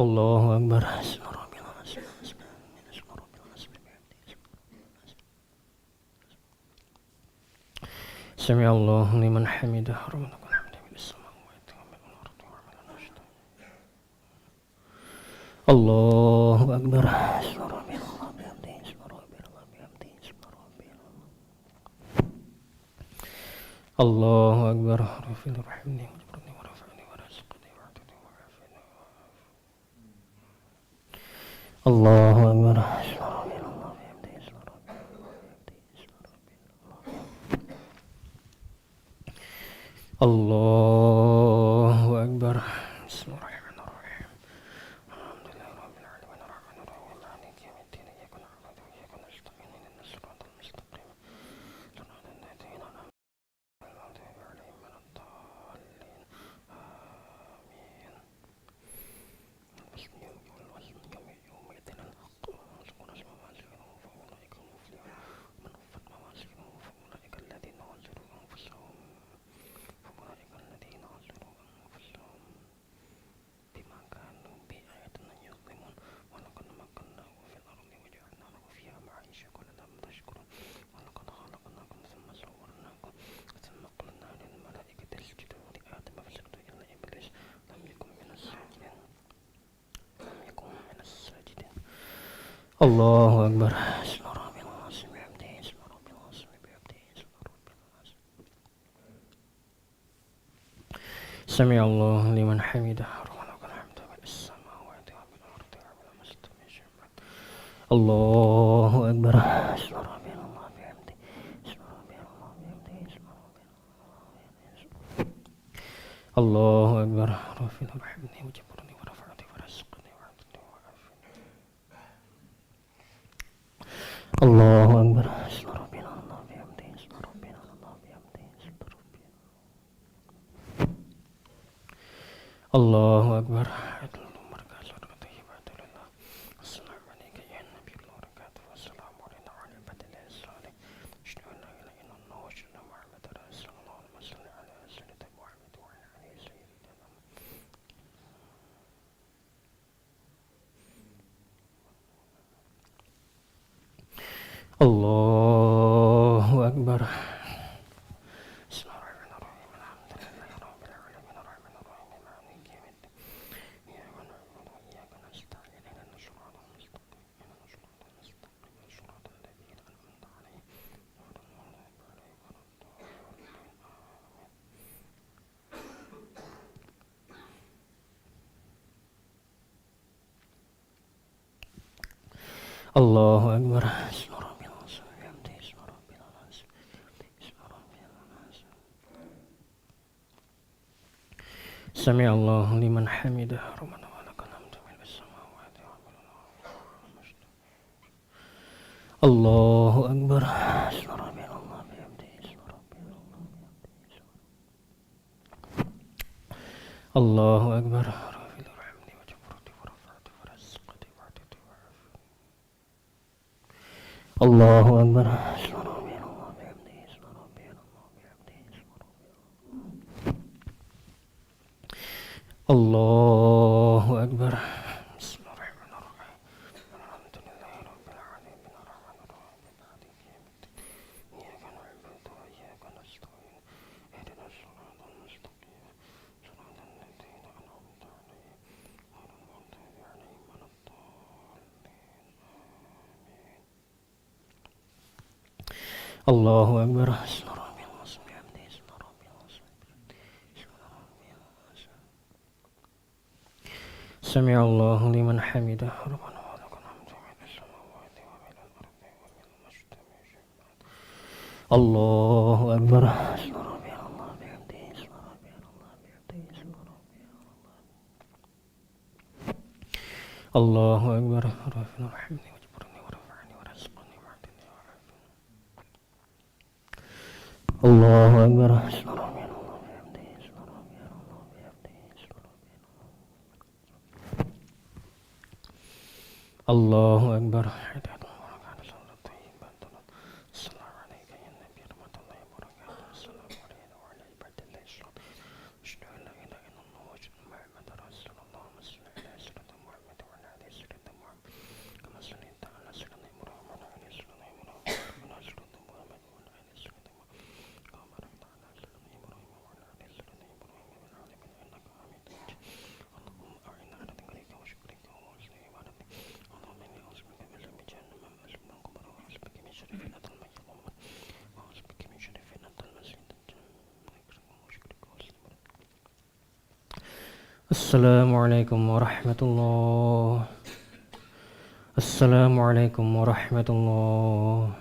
Allahu Akbar. Sami Allahu liman hamidah. Rabbana lakal hamdu fis samawati wa fil ardi wa min al-ardi. Allahu Akbar. Allahu Akbar. Rabbil rahimni wajburni warafa'ni warazqni wa'tini wa'afini. Allahu Akbar. Allahu Akbar. Bismillahirrahmanirrahim. Alhamdulillahirabbil alamin arrahmanir rahim maliki yaumiddin iyyaka na'budu wa iyyaka nasta'in ihdinas siratal mustaqim siratal ladzina an'amta 'alaihim ghairil maghdubi 'alaihim Allahu Akbar. Sami Allahu liman hamidah. Rabbana lakal hamdu fis samawati wa fil ardi wa min al-ardi. Allahu Akbar. Allahu Akbar. Rabbil rahimni wajburni warafa'ni warazqni wa'tini wa'afini. Allahu Akbar. Allahu Akbar. Assalamu alayka ya Nabi barakatuh. Wassalamu alayna wa ala ibadillah as-salihin. Asyhadu an la ilaha illallah wa asyhadu anna Muhammadar rasulullah. Allahumma shalli ala sayyidina Muhammad wa ala ali sayyidina Muhammad. Allahu Akbar. Bismillahirrahmanirrahim. Alhamdulillahirabbil alamin arrahmanir rahim maliki yaumiddin iyyaka na'budu wa iyyaka nasta'in ihdinas siratal mustaqim siratal ladzina an'amta 'alaihim ghairil maghdubi 'alaihim waladdallin. Allahu Akbar. Sami Allahu liman hamidah. Rabbana lakal hamdu fis samawati wa fil ardi. Allahu Akbar. Allahu Akbar. Rabbil rahimni wajburni warafa'ni warazqni wa'tini wa'afini. Allahu Akbar. Allahu Akbar. Bismillahirrahmanirrahim. Alhamdulillahirabbil alamin arrahmanir rahim maliki yaumiddin iyyaka na'budu wa iyyaka nasta'in ihdinas siratal mustaqim siratal ladzina an'amta 'alaihim ghairil maghdubi 'alaihim waladdallin. Allahu Akbar. Sami Allahu liman hamidah. Rabbana lakal hamdu fis samawati wa fil ardi wa min al-ardi. Allahu Akbar. Allahu Akbar. Rabbil rahimni wajburni warafa'ni warazqni wa'tini wa'afini. Allahu Akbar. Allahu Akbar. Assalamu alayka ya Nabi rahmatullahi wa barakatuh. Assalamu alayna wa ala ibadillah as-salihin. Asyhadu an la ilaha illallah wa asyhadu anna Muhammadar rasulullah. Allahumma shalli ala sayyidina Muhammad Assalamualaikum warahmatullah. Assalamualaikum warahmatullah.